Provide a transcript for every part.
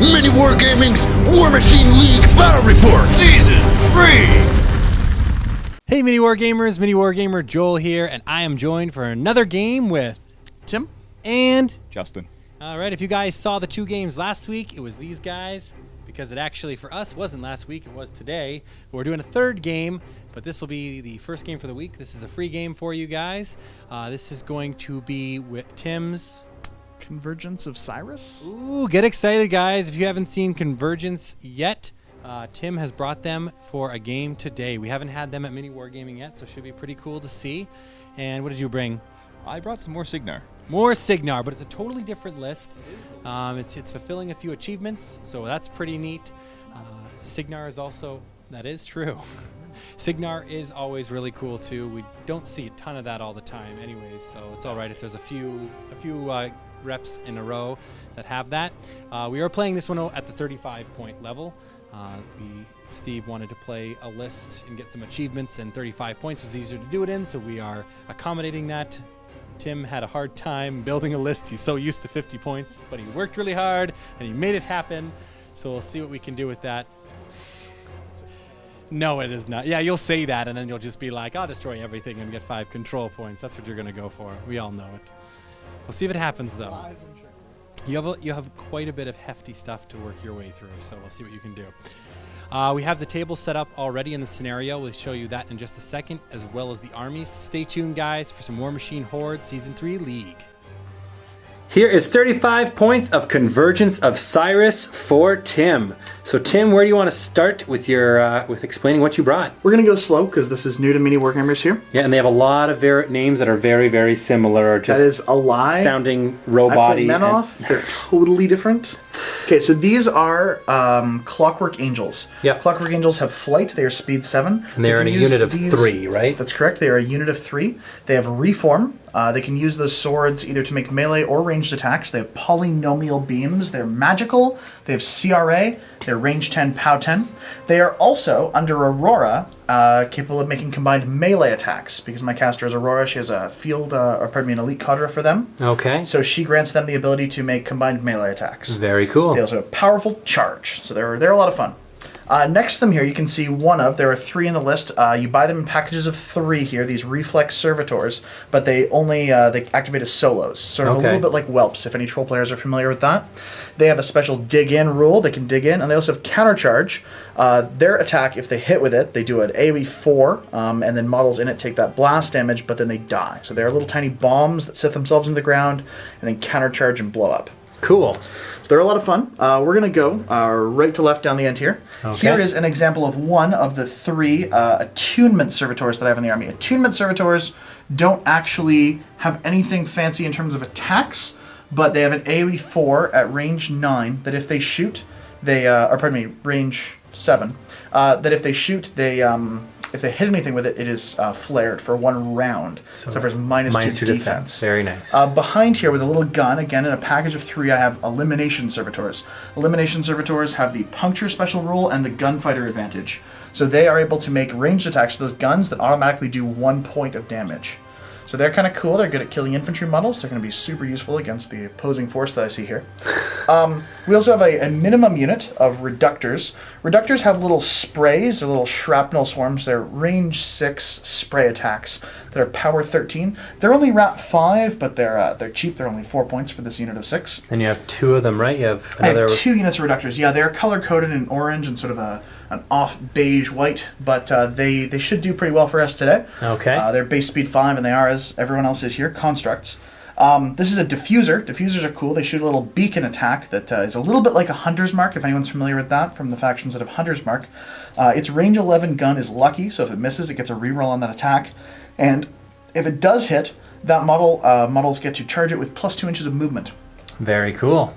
MiniWarGaming's Warmachine League Battle Report Season 3! Hey MiniWarGamers, MiniWarGamer Joel here, and I am joined for another game with Tim and Justin. Alright, if you guys saw the two games last week, it was these guys, because it actually for us wasn't last week, it was today. But we're doing a third game, but this will be the first game for the week. This is a free game for you guys. This is going to be with Tim's Convergence of Cyrus. Ooh, get excited, guys. If you haven't seen Convergence yet, Tim has brought them for a game today. We haven't had them at MiniWarGaming yet, so it should be pretty cool to see. And what did you bring? I brought some more Cygnar. More Cygnar, but it's a totally different list. It's fulfilling a few achievements, so that's pretty neat. Cygnar is also, that is true. Cygnar is always really cool too. We don't see a ton of that all the time anyways, so it's all right if there's a few reps in a row that have that. We are playing this one at the 35 point level. Steve wanted to play a list and get some achievements, and 35 points was easier to do it in, so we are accommodating that. Tim had a hard time building a list. He's so used to 50 points, but he worked really hard and he made it happen. So we'll see what we can do with that. No, it is not. Yeah, you'll say that and then you'll just be like, I'll destroy everything and get 5 control points. That's what you're going to go for. We all know it. We'll see if it happens though. You have quite a bit of hefty stuff to work your way through, so we'll see what you can do. We have the table set up already in the scenario. We'll show you that in just a second, as well as the armies. Stay tuned, guys, for some Warmachine Horde Season 3 League. Here is 35 points of Convergence of Cyrus for Tim. So, Tim, where do you want to start with your with explaining what you brought? We're going to go slow because this is new to MiniWarGamers here. Yeah, and they have a lot of names that are very, very similar. Or just that is a lie. Sounding robot-y. I put Menoff. They're totally different. Okay, so these are Clockwork Angels. Yeah. Clockwork Angels have flight. They are speed 7. And they're in a unit of 3, right? That's correct. They are a unit of 3. They have reform. They can use those swords either to make melee or ranged attacks. They have polynomial beams. They're magical. They have CRA. They're range 10, POW 10. They are also, under Aurora, capable of making combined melee attacks. Because my caster is Aurora, she has a an elite cadre for them. Okay. So she grants them the ability to make combined melee attacks. Very cool. They also have powerful charge. So they're a lot of fun. Next to them here, you can see there are 3 in the list. You buy them in packages of 3 here, these reflex servitors, but they only they activate as solos, sort of a little bit like whelps, if any troll players are familiar with that. They have a special dig in rule, they can dig in, and they also have counter charge. Their attack, if they hit with it, they do an AoE 4, and then models in it take that blast damage, but then they die. So they're little tiny bombs that set themselves in the ground, and then counter charge and blow up. Cool. So they're a lot of fun. We're going to go right to left down the end here. Okay. Here is an example of one of the 3 attunement servitors that I have in the army. Attunement servitors don't actually have anything fancy in terms of attacks, but they have an AoE 4 at range 9 that if they shoot, range 7. That if they shoot, if they hit anything with it, it is flared for 1 round. So it offers minus 2 defense. Very nice. Behind here with a little gun, again in a package of 3, I have Elimination Servitors. Elimination Servitors have the Puncture special rule and the Gunfighter advantage. So they are able to make ranged attacks with those guns that automatically do 1 point of damage. So they're kind of cool. They're good at killing infantry models. They're going to be super useful against the opposing force that I see here. We also have a minimum unit of Reductors. Reductors have little sprays, or little shrapnel swarms. They're range 6 spray attacks that are power 13. They're only RAP 5, but they're cheap. They're only 4 points for this unit of 6. And you have 2 of them, right? You have another... I have 2 units of Reductors. Yeah, they're color-coded in orange and sort of an off beige white, but they should do pretty well for us today. Okay. They're base speed 5, and they are, as everyone else is here, constructs. This is a diffuser. Diffusers are cool. They shoot a little beacon attack that is a little bit like a Hunter's Mark, if anyone's familiar with that from the factions that have Hunter's Mark. Its range 11 gun is lucky, so if it misses, it gets a reroll on that attack. And if it does hit, that models get to charge it with plus 2 inches of movement. Very cool.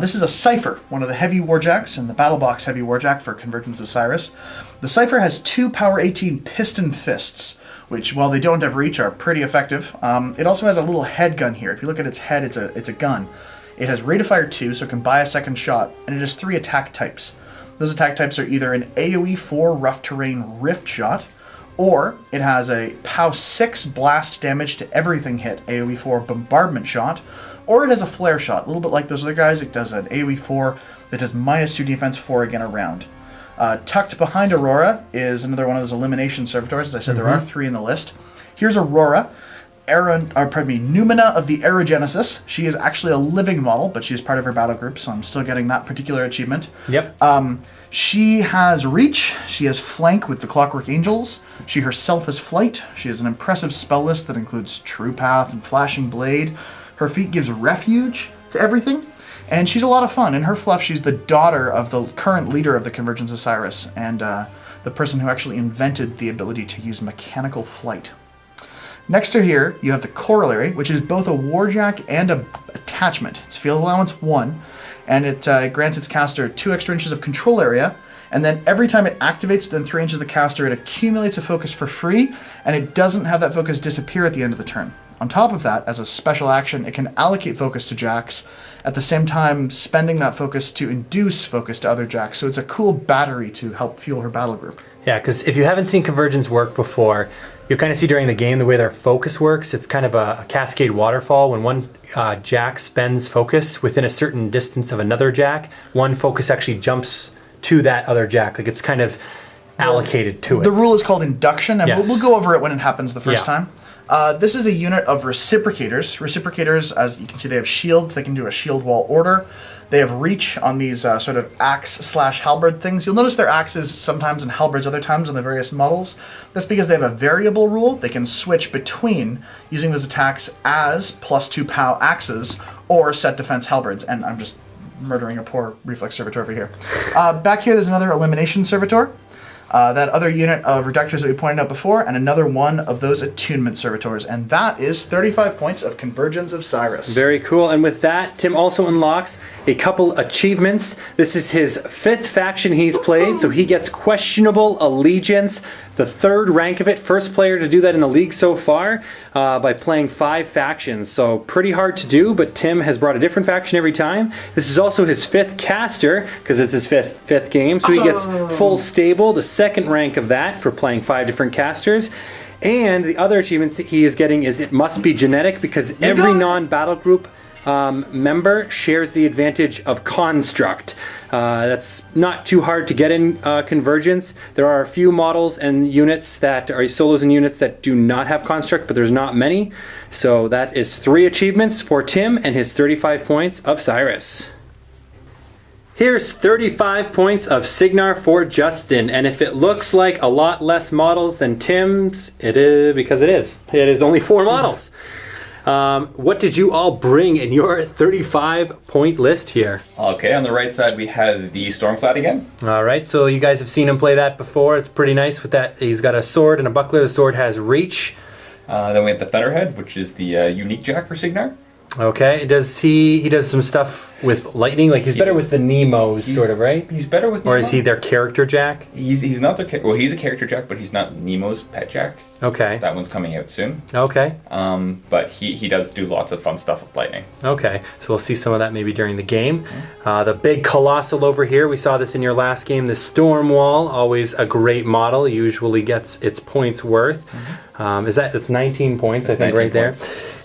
This is a Cypher, one of the heavy warjacks in the battle box heavy warjack for Convergence of Cyrus. The Cypher has 2 power 18 piston fists, which, while they don't have reach, are pretty effective. It also has a little head gun here. If you look at its head, it's a gun. It has rate of fire 2, so it can buy a second shot, and it has 3 attack types. Those attack types are either an AoE 4 rough terrain rift shot, or it has a POW 6 blast damage to everything hit AoE 4 bombardment shot, or it has a flare shot, a little bit like those other guys. It does an AoE 4 that does -2 defense for again a round. Tucked behind Aurora is another one of those elimination servitors. As I said, there are 3 in the list. Here's Aurora, Numina of the Aerogenesis. She is actually a living model, but she is part of her battle group, so I'm still getting that particular achievement. Yep. She has reach, she has flank with the Clockwork Angels, she herself has flight, she has an impressive spell list that includes True Path and Flashing Blade. Her feat gives refuge to everything, and she's a lot of fun. In her fluff, she's the daughter of the current leader of the Convergence of Cyrus, and the person who actually invented the ability to use mechanical flight. Next to here, you have the Corollary, which is both a Warjack and a attachment. It's field allowance 1, and it grants its caster 2 extra inches of control area, and then every time it activates within 3 inches of the caster, it accumulates a focus for free, and it doesn't have that focus disappear at the end of the turn. On top of that, as a special action, it can allocate focus to jacks, at the same time spending that focus to induce focus to other jacks, so it's a cool battery to help fuel her battle group. Yeah, because if you haven't seen Convergence work before, you'll kind of see during the game the way their focus works. It's kind of a cascade waterfall. When one jack spends focus within a certain distance of another jack, one focus actually jumps to that other jack. Like it's kind of allocated to it. The rule is called induction, and Yes. we'll go over it when it happens the first Yeah. time. This is a unit of reciprocators. Reciprocators, as you can see, they have shields. They can do a shield wall order. They have reach on these sort of axe/halberd things. You'll notice their axes sometimes and halberds other times on the various models. That's because they have a variable rule. They can switch between using those attacks as +2 POW axes or set defense halberds. And I'm just murdering a poor reflex servitor over here. Back here, there's another elimination servitor. That other unit of reductors that we pointed out before, and another one of those attunement servitors, and that is 35 points of Convergence of Cyrus. Very cool. And with that, Tim also unlocks a couple achievements. This is his 5th faction he's played, so he gets Questionable Allegiance, the 3rd rank of it. First player to do that in the league so far by playing 5 factions. So pretty hard to do, but Tim has brought a different faction every time. This is also his 5th caster, because it's his fifth game, so he gets full stable, the 2nd rank of that for playing 5 different casters. And the other achievements that he is getting is it must be genetic, because every non-battle group member shares the advantage of construct. That's not too hard to get in Convergence. There are a few models and units that are solos and units that do not have construct, but there's not many. So that is 3 achievements for Tim and his 35 points of Cyrus. Here's 35 points of Cygnar for Justin, and if it looks like a lot less models than Tim's, it is because it is. It is only 4 models. What did you all bring in your 35-point list here? Okay, on the right side we have the Stormcloud again. All right, so you guys have seen him play that before. It's pretty nice with that. He's got a sword and a buckler. The sword has reach. Then we have the Thunderhead, which is the unique jack for Cygnar. Okay, he does some stuff with lightning, like he's better with the Nemos, sort of, right? He's better with Nemo. Or is he their character jack? He's not their well, he's a character jack, but he's not Nemo's pet jack. Okay. That one's coming out soon. Okay. But he does do lots of fun stuff with lightning. Okay, so we'll see some of that maybe during the game. The big Colossal over here, we saw this in your last game, the Storm Wall, always a great model, usually gets its points worth. It's 19 points, I think, right there.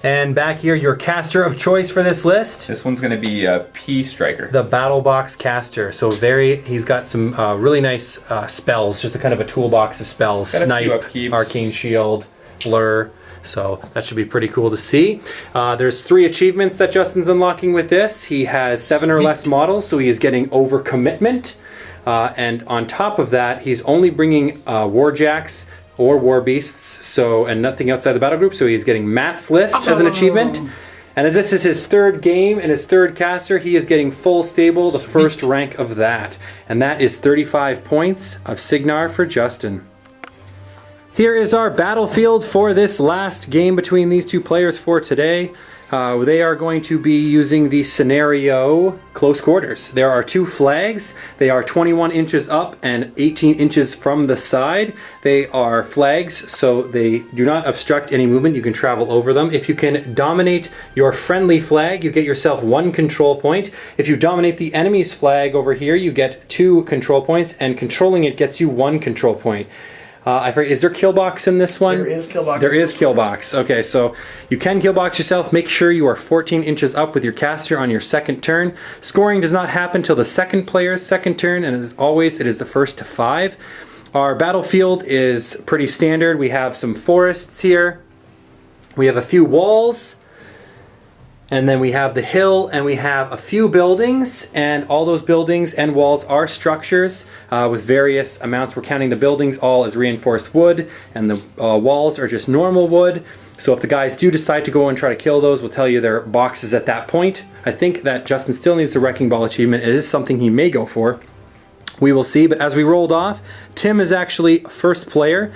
And back here, your caster of choice for this list. This one's going to be P Striker. The Battle Box caster. So he's got some really nice spells, just a kind of a toolbox of spells. Snipe, Arcane Shield, Blur. So that should be pretty cool to see. There's 3 achievements that Justin's unlocking with this. He has 7 or less models, so he is getting overcommitment. And on top of that, he's only bringing Warjacks or War Beasts, and nothing outside the battle group, so he's getting Matt's List as an achievement. And as this is his 3rd game and his 3rd caster, he is getting full stable, the 1st rank of that. And that is 35 points of Cygnar for Justin. Here is our battlefield for this last game between these 2 players for today. They are going to be using the scenario close quarters. There are 2 flags. They are 21 inches up and 18 inches from the side. They are flags, so they do not obstruct any movement. You can travel over them. If you can dominate your friendly flag, you get yourself 1 control point. If you dominate the enemy's flag over here, you get 2 control points, and controlling it gets you 1 control point. I forget, is there kill box in this one? There is kill box. There is kill box. Okay, so you can kill box yourself. Make sure you are 14 inches up with your caster on your second turn. Scoring does not happen till the second player's second turn, and as always, it is the first to 5. Our battlefield is pretty standard. We have some forests here. We have a few walls. And then we have the hill, and we have a few buildings, and all those buildings and walls are structures with various amounts. We're counting the buildings all as reinforced wood, and the walls are just normal wood. So if the guys do decide to go and try to kill those, we'll tell you their boxes at that point. I think that Justin still needs the Wrecking Ball achievement. It is something he may go for. We will see, but as we rolled off, Tim is actually first player.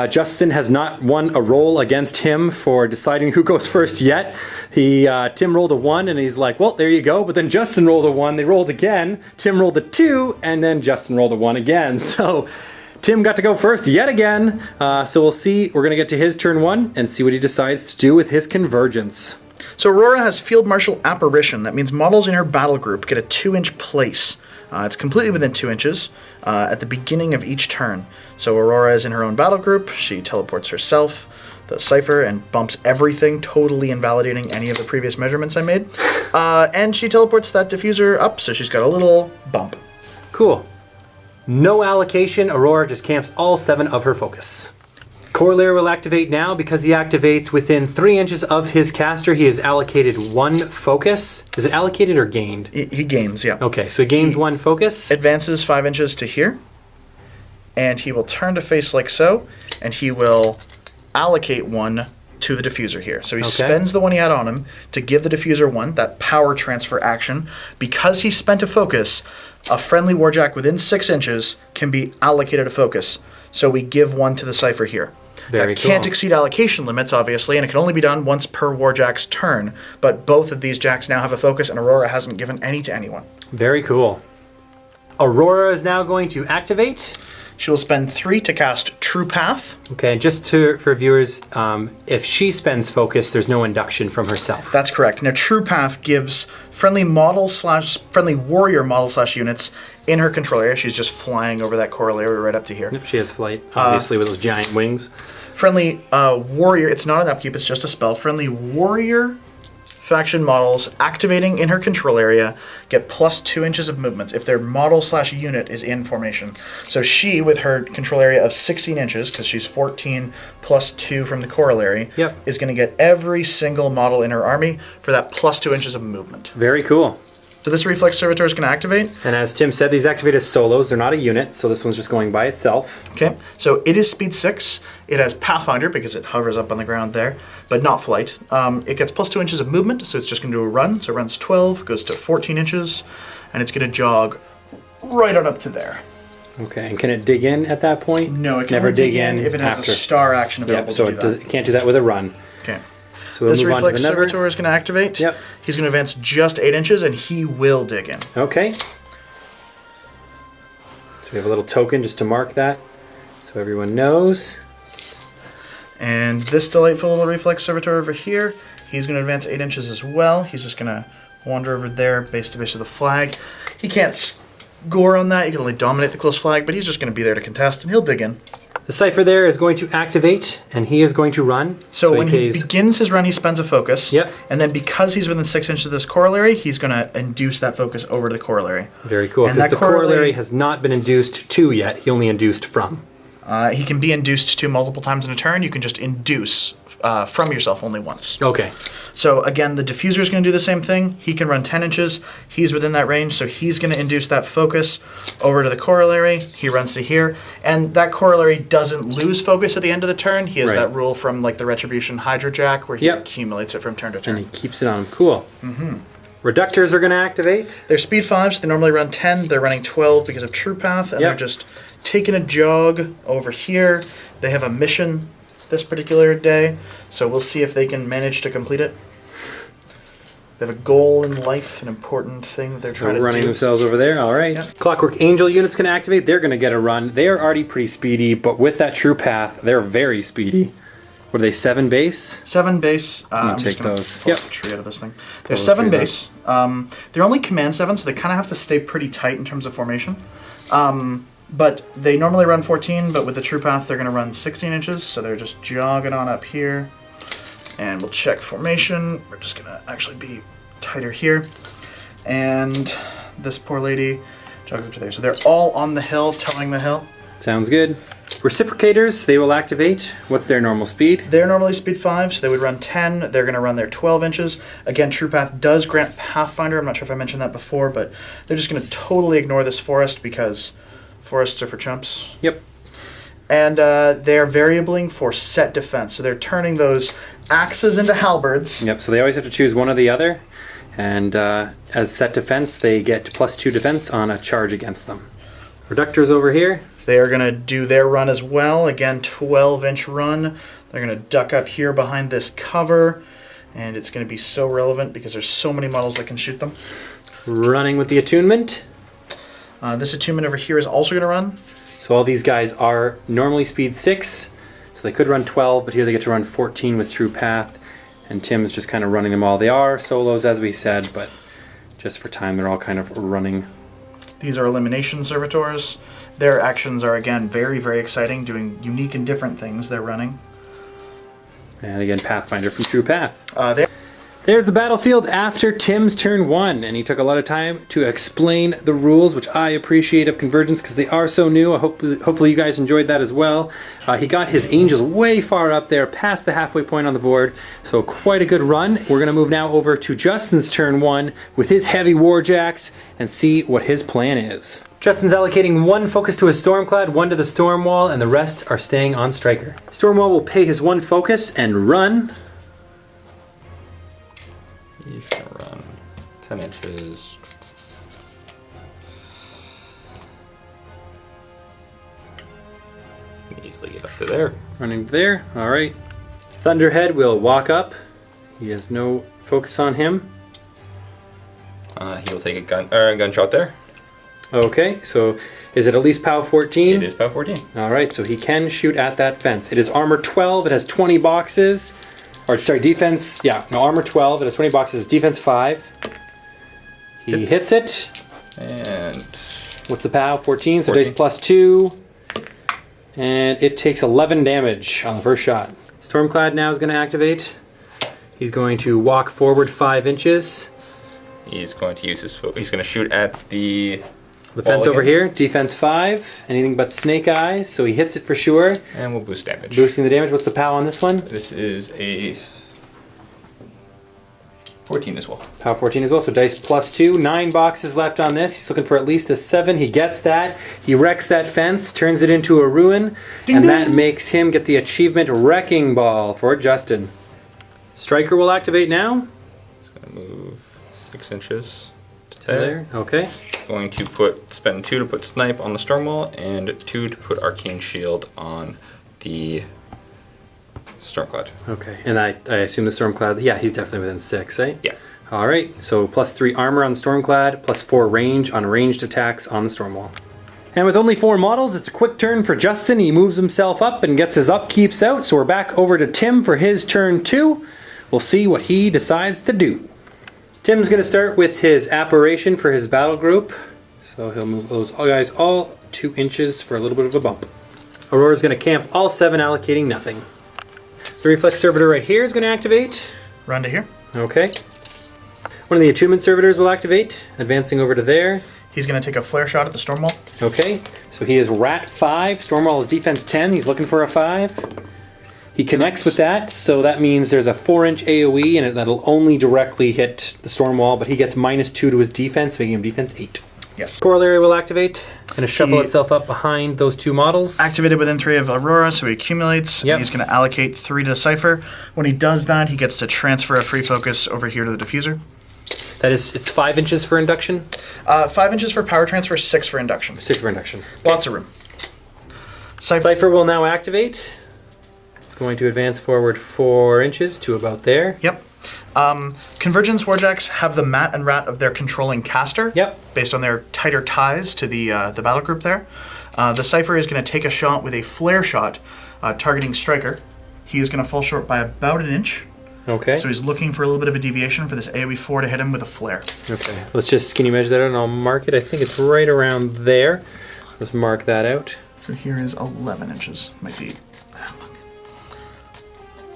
Justin has not won a roll against him for deciding who goes first yet. Tim rolled a 1, and he's like, well, there you go. But then Justin rolled a 1, they rolled again. Tim rolled a 2, and then Justin rolled a 1 again. So Tim got to go first yet again. So we'll see. We're going to get to his turn 1 and see what he decides to do with his Convergence. So Aurora has Field Marshal Apparition. That means models in her battle group get a 2-inch place. It's completely within 2 inches at the beginning of each turn. So Aurora is in her own battle group. She teleports herself, the Cypher, and bumps everything, totally invalidating any of the previous measurements I made. And she teleports that diffuser up, so she's got a little bump. Cool. No allocation. Aurora just camps all 7 of her focus. Corollary will activate now because he activates within 3 inches of his caster. He is allocated 1 focus. Is it allocated or gained? He gains, yeah. Okay, so he gains 1 focus. Advances 5 inches to here. And he will turn to face like so. And he will allocate 1 to the diffuser here. So he spends the 1 he had on him to give the diffuser 1, that power transfer action. Because he spent a focus, a friendly Warjack within 6 inches can be allocated a focus. So we give 1 to the Cypher here. Very that can't cool. exceed allocation limits, obviously, and it can only be done once per Warjack's turn. But both of these Jacks now have a focus, and Aurora hasn't given any to anyone. Very cool. Aurora is now going to activate. She will spend 3 to cast True Path. Okay, just for viewers, if she spends focus, there's no induction from herself. That's correct. Now, True Path gives friendly warrior model / units in her control area. She's just flying over that corollary right up to here. Yep, she has flight, obviously, with those giant wings. Friendly warrior, it's not an upkeep, it's just a spell. Friendly warrior faction models activating in her control area get plus 2 inches of movement if their model / unit is in formation. So she, with her control area of 16 inches, because she's 14 plus 2 from the corollary, is going to get every single model in her army for that plus 2 inches of movement. Very cool. So this Reflex Servitor is going to activate. And as Tim said, these activate as solos. They're not a unit, so this one's just going by itself. Okay, so it is speed 6. It has Pathfinder because it hovers up on the ground there, but not flight. It gets plus 2 inches of movement, so it's just going to do a run. So it runs 12, goes to 14 inches, and it's going to jog right on up to there. Okay, and can it dig in at that point? No, it can never only dig in if it has after. a star action available so to do that. it can't do that with a run. Okay. So we'll This move on to Reflex the Never. Servitor is going to activate. Yep. He's going to advance just 8 inches, and he will dig in. Okay. So we have a little token just to mark that, so everyone knows. And this delightful little Reflex Servitor over here, he's going to advance 8 inches as well. He's just going to wander over there, base to base of the flag. He can't score on that. He can only dominate the close flag, but he's just going to be there to contest, and he'll dig in. The Cypher there is going to activate, and he is going to run. So when he begins his run, he spends a focus. Yep. And then because he's within 6 inches of this corollary, he's going to induce that focus over to the corollary. Very cool. And Because that the corollary has not been induced to yet. He only induced from. He can be induced to multiple times in a turn. You can just induce from yourself only once. Okay. So again, the diffuser is going to do the same thing. He can run 10 inches. He's within that range, so he's going to induce that focus over to the corollary. He runs to here, and that corollary doesn't lose focus at the end of the turn. He has that rule from like the Retribution Hydra Jack where he accumulates it from turn to turn. And he keeps it on him. Cool. Reductors are going to activate. They're speed 5s. They normally run 10. They're running 12 because of True Path, and they're just taking a jog over here. They have a mission this particular day, so we'll see if they can manage to complete it. They have a goal in life, an important thing that they're trying to do. Running themselves over there, all right. Yep. Clockwork Angel units can activate. They're going to get a run. They are already pretty speedy, but with that True Path, they're very speedy. What are they, 7 base? 7 base. I'm take just going to those. pull the tree out of this thing. They're 7 base. They're only command 7, so they kind of have to stay pretty tight in terms of formation. But they normally run 14, but with the True Path, they're going to run 16 inches. So they're just jogging on up here. And we'll check formation. We're just going to actually be tighter here. And this poor lady jogs up to there. So they're all on the hill, towing the hill. Sounds good. Reciprocators, they will activate. What's their normal speed? They're normally speed 5, so they would run 10. They're going to run their 12 inches. Again, True Path does grant Pathfinder. I'm not sure if I mentioned that before, but they're just going to totally ignore this forest because forests are for chumps. Yep. And they're variabling for set defense. So they're turning those axes into halberds. Yep, so they always have to choose one or the other. And as set defense, they get +2 defense on a charge against them. Reductors over here. They are going to do their run as well. Again, 12-inch run. They're going to duck up here behind this cover. And it's going to be so relevant because there's so many models that can shoot them. Running with the attunement. This attunement over here is also going to run. So all these guys are normally speed 6. So they could run 12, but here they get to run 14 with True Path. And Tim's just kind of running them all. They are solos, as we said, but just for time, they're all kind of running. These are elimination servitors. Their actions are, again, very, very exciting, doing unique and different things they're running. And again, Pathfinder from True Path. There's the battlefield after Tim's turn 1, and he took a lot of time to explain the rules, which I appreciate of Convergence because they are so new. Hopefully you guys enjoyed that as well. He got his angels way far up there, past the halfway point on the board, so quite a good run. We're going to move now over to Justin's turn 1 with his heavy warjacks and see what his plan is. Justin's allocating 1 focus to his Stormclad, 1 to the Stormwall, and the rest are staying on Striker. Stormwall will pay his 1 focus and run. He's going to run 10 inches. Can easily get up to there. Running there, all right. Thunderhead will walk up. He has no focus on him. He'll take a gunshot there. Okay, so is it at least POW 14? It is POW 14. All right, so he can shoot at that fence. It is armor 12. It has 20 boxes. Or sorry, defense. Yeah, no, armor 12. It has 20 boxes. Defense 5. He hits it. And what's the POW? 14. So 14. dice +2. And it takes 11 damage on the first shot. Stormclad now is going to activate. He's going to walk forward 5 inches. He's going to use his foot. He's going to shoot at the fence over here. Defense 5. Anything but snake eyes. So he hits it for sure. And we'll boost damage. Boosting the damage. What's the POW on this one? This is a 14 as well. POW 14 as well. So dice +2. 9 boxes left on this. He's looking for at least a 7. He gets that. He wrecks that fence. Turns it into a ruin. And that makes him get the achievement Wrecking Ball for Justin. Striker will activate now. It's going to move 6 inches to There. Okay. Going to spend 2 to put Snipe on the Stormwall and 2 to put Arcane Shield on the Stormclad. Okay. And I assume the Stormclad, yeah, he's definitely within 6, right? Yeah. All right. So +3 armor on the Stormclad, +4 range on ranged attacks on the Stormwall. And with only 4 models, it's a quick turn for Justin. He moves himself up and gets his upkeeps out. So we're back over to Tim for his turn 2. We'll see what he decides to do. Tim's going to start with his apparition for his battle group. So he'll move those guys all 2 inches for a little bit of a bump. Aurora's going to camp all 7, allocating nothing. The Reflex Servitor right here is going to activate. run to here. Okay. One of the Attunement Servitors will activate, advancing over to there. He's going to take a flare shot at the Stormwall. Okay, so he is Rat 5. Stormwall is Defense 10. He's looking for a 5. He connects with that, so that means there's a 4-inch AoE, and that'll only directly hit the Stormwall, but he gets -2 to his defense, making him Defense 8. Yes. Corollary will activate, and shuffle itself up behind those 2 models. Activated within 3 of Aurora, so he accumulates. Yep. And he's going to allocate 3 to the Cypher. When he does that, he gets to transfer a free focus over here to the Diffuser. That is, it's 5 inches for induction? 5 inches for power transfer, 6 for induction. 6 for induction. Lots of room. Cypher will now activate. It's going to advance forward 4 inches to about there. Yep. Convergence Warjacks have the Mat and Rat of their controlling caster. Yep. Based on their tighter ties to the battle group there. The Cypher is going to take a shot with a flare shot targeting Striker. He is going to fall short by about 1 inch. Okay. So he's looking for a little bit of a deviation for this AoE 4 to hit him with a flare. Okay. Let's just skinny measure that out and I'll mark it. I think it's right around there. Let's mark that out. So here is 11 inches. Might be.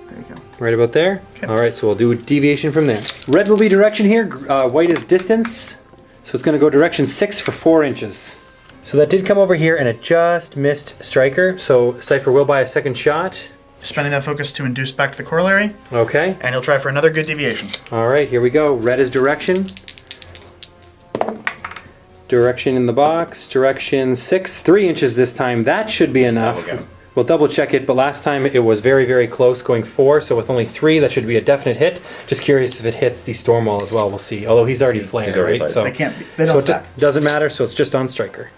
There you go. Right about there. Okay. All right, so we'll do a deviation from there. Red will be direction here. White is distance. So it's going to go direction 6 for 4 inches. So that did come over here, and it just missed Striker. So Cypher will buy a second shot. Spending that focus to induce back to the corollary, Okay. and he'll try for another good deviation. All right, here we go. Red is direction. Direction in the box. Direction 6, 3 inches this time. That should be enough. Okay. We'll double check it, but last time it was very, very close, going 4. So with only 3, that should be a definite hit. Just curious if it hits the storm wall as well. We'll see. Although he's already flared, already right? flared. So They can't. They don't so stack. it doesn't matter. So it's just on Striker.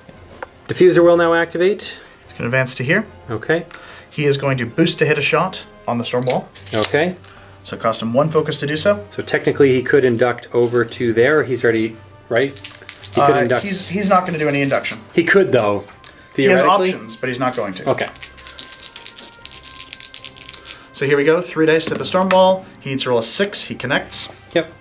Diffuser will now activate. He's going to advance to here. Okay. He is going to boost to hit a shot on the storm wall. Okay. So it cost him 1 focus to do so. So technically he could induct over to there. He's already right. He could induct. He's not going to do any induction. He could though. He has Theoretically. options, but he's not going to. Okay. So here we go. 3 dice to the storm wall. He needs to roll a 6. He connects. Yep.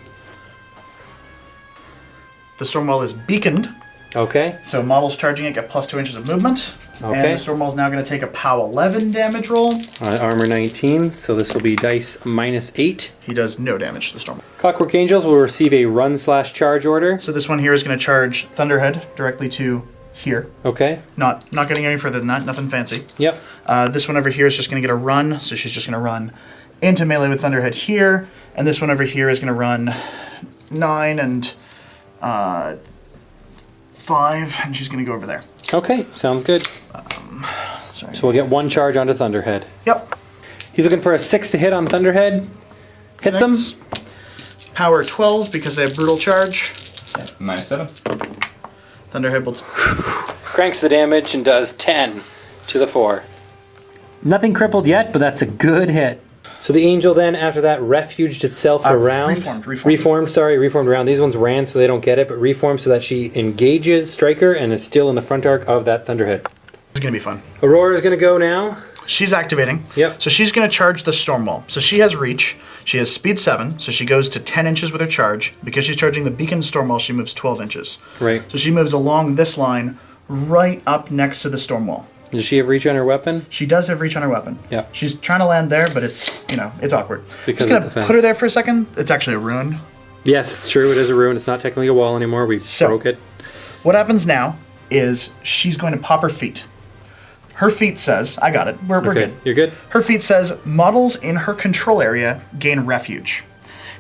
The storm wall is beaconed. Okay. So models charging it get plus 2 inches of movement. Okay. And the storm wall is now going to take a POW 11 damage roll. Armor 19. So this will be dice -8. He does no damage to the storm wall. Clockwork Angels will receive a run/charge order. So this one here is going to charge Thunderhead directly to here. Okay. Not getting any further than that. Nothing fancy. Yep. This one over here is just going to get a run. So she's just going to run into melee with Thunderhead here. And this one over here is going to run 9 and 5. And she's going to go over there. Okay. Sounds good. Sorry. So we'll get 1 charge onto Thunderhead. Yep. He's looking for a 6 to hit on Thunderhead. Hits him. Connects. Power 12 because they have brutal charge. -7. Thunderhead will. Cranks the damage and does 10 to the 4. Nothing crippled yet, but that's a good hit. So the angel then, after that, refuged itself around. Reformed. Reformed around. These ones ran so they don't get it, but reformed so that she engages Striker and is still in the front arc of that Thunderhead. This is going to be fun. Aurora's going to go now. She's activating. Yep. So she's going to charge the storm wall. So she has reach. She has speed 7, so she goes to 10 inches with her charge. Because she's charging the beacon storm wall, she moves 12 inches. Right. So she moves along this line right up next to the storm wall. Does she have reach on her weapon? She does have reach on her weapon. Yeah. She's trying to land there, but it's, it's awkward. Because Just of going to defense. put her there for a second. It's actually a rune. Yes, it's true. It is a ruin. It's not technically a wall anymore. We So- broke it. What happens now is she's going to pop her feet. Her feet says, I got it. We're Okay, good. you're good? Her feet says, models in her control area gain refuge.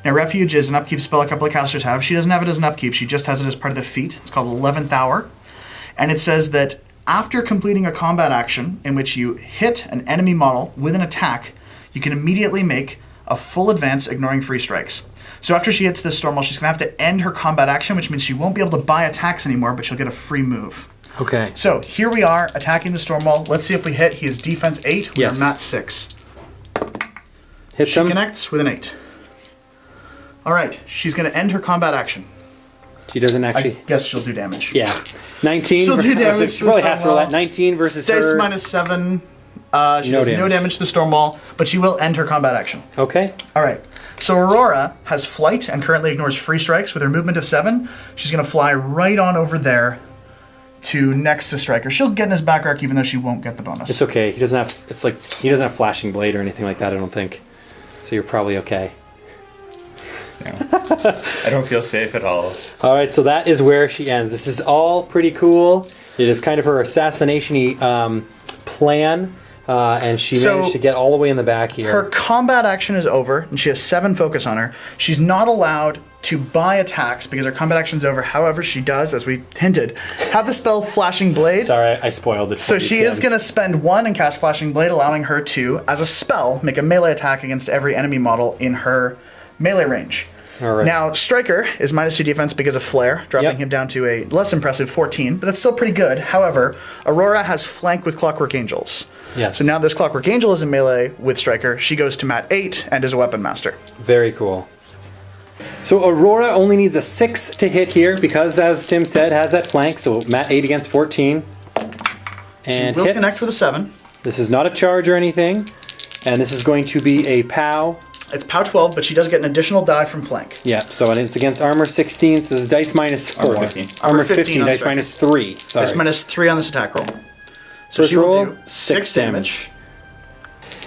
Now, refuge is an upkeep spell a couple of casters have. She doesn't have it as an upkeep. She just has it as part of the feat. It's called 11th Hour. And it says that after completing a combat action in which you hit an enemy model with an attack, you can immediately make a full advance ignoring free strikes. So after she hits this storm wall, she's going to have to end her combat action, which means she won't be able to buy attacks anymore, but she'll get a free move. Okay. So here we are attacking the storm wall. Let's see if we hit. He is defense 8. We Yes. are mat 6. Hits She him. connects with an 8. All right, she's going to end her combat action. She doesn't I actually. guess she'll do damage. Yeah. 19. She'll do damage She to probably the has to roll storm that. 19 versus Dice her. -7. She No does no damage. damage to the storm wall, but she will end her combat action. Okay. All right. So Aurora has flight and currently ignores free strikes with her movement of 7. She's going to fly right on over there to next to Striker. She'll get in his back arc even though she won't get the bonus. It's okay. He doesn't have. It's like he doesn't have flashing blade or anything like that. I don't think. So you're probably okay. No. I don't feel safe at all. All right. So that is where she ends. This is all pretty cool. It is kind of her assassination-y plan, and she So- managed to get all the way in the back here. Her combat action is over, and she has 7 focus on her. She's not allowed to buy attacks because her combat action is over. However, she does, as we hinted, have the spell Flashing Blade. Sorry, I spoiled it. So she is going to spend 1 and cast Flashing Blade, allowing her to, as a spell, make a melee attack against every enemy model in her melee range. All right. Now, Striker is -2 defense because of Flare, dropping Yep. him down to a less impressive 14, but that's still pretty good. However, Aurora has flank with Clockwork Angels. Yes. So now this Clockwork Angel is in melee with Striker. She goes to mat 8 and is a weapon master. Very cool. So Aurora only needs a 6 to hit here because, as Tim said, has that flank. So mat 8 against 14. And Will hits. connect with a 7. This is not a charge or anything. And this is going to be a POW It's POW 12, but she does get an additional die from flank. Yeah, so it's against armor 16, so this is dice minus 4. Armor 15. Armor Armor 15, 15, I'm dice sorry. minus 3. Sorry. Dice minus 3 on this attack roll. So First she will roll, do 6 6 damage.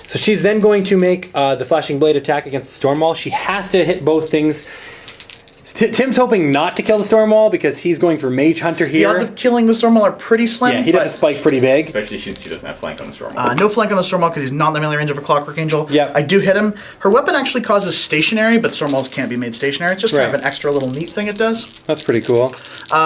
So she's then going to make the Flashing Blade attack against the Storm Wall. She has to hit both things. Tim's hoping not to kill the Storm Wall because he's going for Mage Hunter The here. odds of killing the Storm Wall are pretty slim. Yeah, he does a spike pretty big. Especially since she doesn't have flank on the storm. No flank on the Storm Wall because he's not in the melee range of a Clockwork Angel. Yep. I do hit him. Her weapon actually causes stationary, but Storm Walls can't be made stationary. It's just kind of Right. an extra little neat thing it does. That's pretty cool.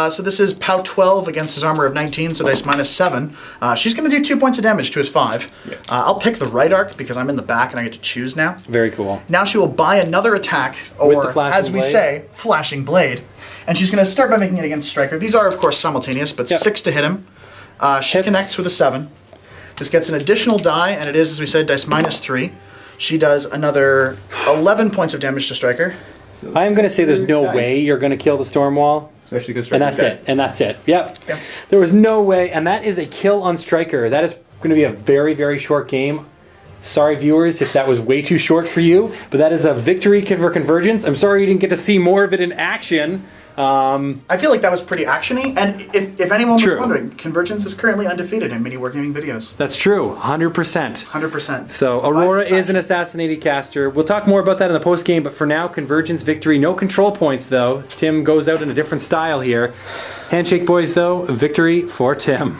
So this is POW 12 against his armor of 19, so dice minus 7. She's going to do 2 points of damage to his 5. Yeah. I'll pick the right arc because I'm in the back and I get to choose now. Very cool. Now she will buy another attack, With or the Flashing as we Blade. say, Flashing Blade. And she's going to start by making it against Striker. These are, of course, simultaneous, but Yep. 6 to hit him. She Hits. connects with a 7. This gets an additional die, and it is, as we said, dice minus 3. She does another 11 points of damage to Striker. I am going to say there's no Nice. way you're going to kill the Storm Wall. Especially because And that's it. And that's it. Yep. Yep. There was no way. And that is a kill on Striker. That is going to be a very, very short game. Sorry, viewers, if that was way too short for you. But that is a victory for Convergence. I'm sorry you didn't get to see more of it in action. I feel like that was pretty actiony, and if anyone True. was wondering, Convergence is currently undefeated in MiniWarGaming videos. That's true. 100%. 100%. So Aurora is an assassinated caster. We'll talk more about that in the post game, but for now, Convergence victory. No control points though. Tim goes out in a different style here. Handshake boys though, victory for Tim.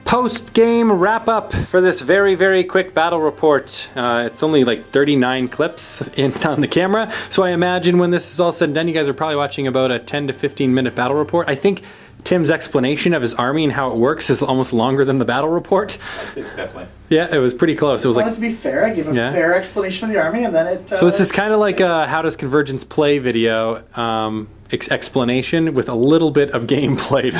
Post game wrap up for this very, very quick battle report. It's only like 39 clips on the camera, so I imagine when this is all said and done, you guys are probably watching about a 10 to 15 minute battle report. I think Tim's explanation of his army and how it works is almost longer than the battle report. It's definitely. Yeah, it was pretty close. It was I like wanted to be fair. I gave a Yeah. fair explanation of the army, and then it. So this is kind of like a how does Convergence play video explanation with a little bit of gameplay to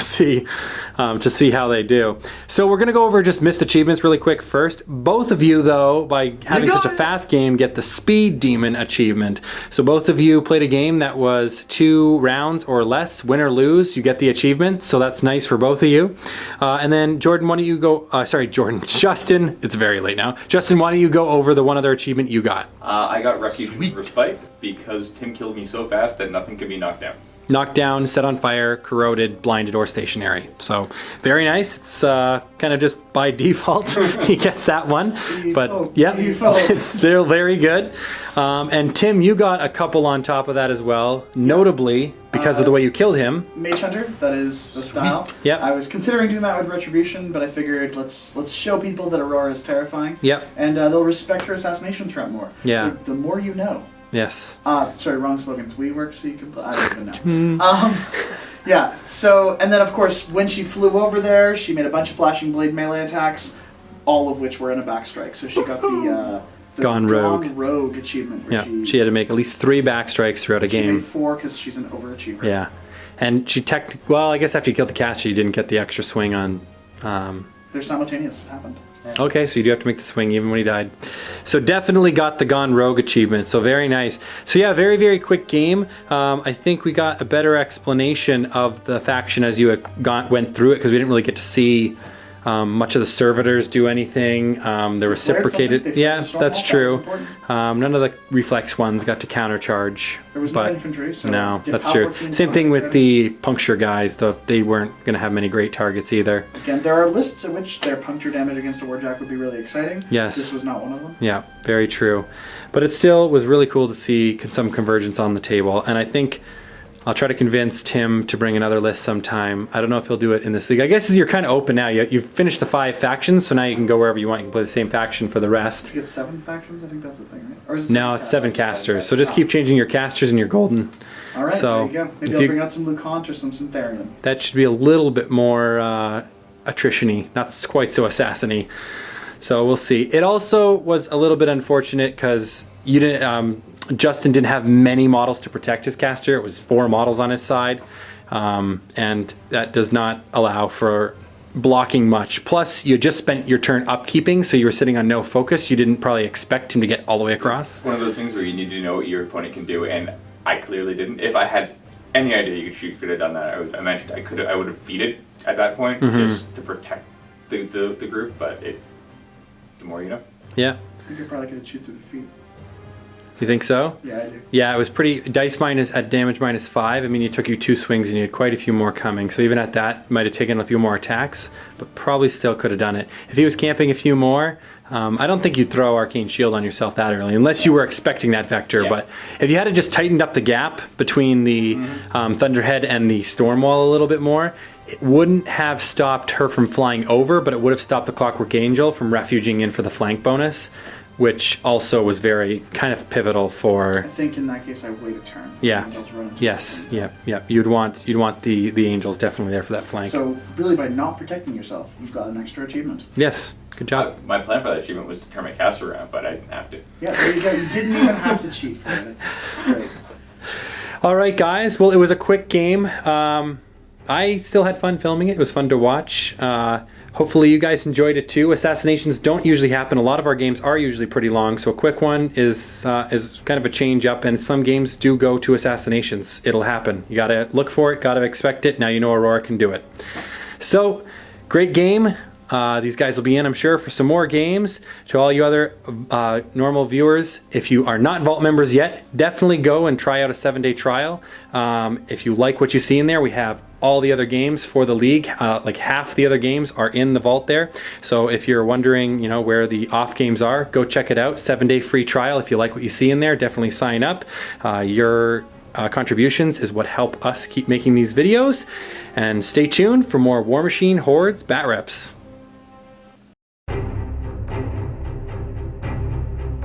see how they do. So we're gonna go over just missed achievements really quick first. Both of you though, by having got such a it. fast game, get the Speed Demon achievement. So both of you played a game that was 2 rounds or less, win or lose, you get the achievement. So that's nice for both of you. And then Jordan, why don't you go? Sorry, Jordan, Justin. It's very late now. Justin, why don't you go over the one other achievement you got? I got Refuge and Respite because Tim killed me so fast that nothing could be knocked down. Knocked down, set on fire, corroded, blinded, or stationary. So very nice. It's kind of just by default he gets that one. But yeah, it's still very good. And Tim, you got a couple on top of that as well, notably because of the way you killed him. Mage Hunter, that is the style. Yep. I was considering doing that with Retribution, but I figured let's show people that Aurora is terrifying. Yep. And they'll respect her assassination threat more. Yeah. So the more you know. Yes. Sorry, wrong slogans. We work so you can. I don't even know. Yeah. So, and then of course, when she flew over there, she made a bunch of Flashing Blade melee attacks, all of which were in a backstrike. So she got the Gone Rogue. Gone Rogue achievement. Where Yeah. She had to make at least 3 backstrikes throughout a she game. made 4 because she's an overachiever. Yeah. And she well, I guess after you killed the caster, you didn't get the extra swing on. They're simultaneous. It happened. Okay, so you do have to make the swing even when he died. So definitely got the Gone Rogue achievement, so very nice. So yeah, very, very quick game. I think we got a better explanation of the faction as you went through it, because we didn't really get to see much of the servitors do anything. They flared reciprocated. something? They Yeah, flared the that's Stormwall? true. That was important. None of the reflex ones got to countercharge. There was but no infantry, so no, did that's PAL true. 14 Same thing with targets the puncture guys, though they weren't going to have many great targets either. Again, there are lists in which their puncture damage against a Warjack would be really exciting. Yes. This was not one of them. Yeah, very true. But it still was really cool to see some Convergence on the table. And I think I'll try to convince Tim to bring another list sometime. I don't know if he'll do it in this league. I guess you're kind of open now. You've finished the 5 factions, so now you can go wherever you want. You can play the same faction for the rest. You get 7 factions, I think that's the thing, right? Or is it No, it's 7 casters. So just keep changing your casters and your golden. All right, so there you go. Maybe if I'll you- bring out some Lucant or some Syntherian. That should be a little bit more attrition-y, not quite so assassin-y. So we'll see. It also was a little bit unfortunate because you didn't. Justin didn't have many models to protect his caster. It was 4 models on his side, and that does not allow for blocking much. Plus, you just spent your turn upkeeping, so you were sitting on no focus. You didn't probably expect him to get all the way across. It's one of those things where you need to know what your opponent can do, and I clearly didn't. If I had any idea you could have done that, I mentioned I would have feed it at that point just to protect the group. But the more you know. Yeah. I think I probably could have chewed through the feet. You think so? Yeah, I do. Yeah, it was pretty dice minus at damage -5. I mean, it took you 2 swings and you had quite a few more coming. So even at that, might have taken a few more attacks, but probably still could have done it. If he was camping a few more, I don't think you'd throw Arcane Shield on yourself that early, unless you were expecting that vector. Yeah. But if you had just tightened up the gap between the Thunderhead and the Storm Wall a little bit more, it wouldn't have stopped her from flying over, but it would have stopped the Clockwork Angel from refuging in for the flank bonus, which also was very kind of pivotal for. I think in that case I wait a turn. Yeah. Angels run into Yes. the Yep. Yep. You'd want the angels definitely there for that flank. So really, by not protecting yourself, you've got an extra achievement. Yes. Good job. My plan for that achievement was to turn my caster around, but I didn't have to. Yeah, there you go. You didn't even have to cheat for it. It's great. All right, guys. Well, it was a quick game. I still had fun filming it. It was fun to watch. Hopefully you guys enjoyed it too. Assassinations don't usually happen. A lot of our games are usually pretty long, so a quick one is kind of a change up, and some games do go to assassinations. It'll happen. You gotta look for it, gotta expect it. Now you know Aurora can do it. So, great game. These guys will be in, I'm sure, for some more games. To all you other normal viewers, if you are not Vault members yet, definitely go and try out a 7-day trial. If you like what you see in there, we have all the other games for the league. Like half the other games are in the Vault there. So if you're wondering, you know, where the off games are, go check it out. 7-day free trial. If you like what you see in there, definitely sign up. Your contributions is what help us keep making these videos. And stay tuned for more Warmachine Hordes Bat Reps.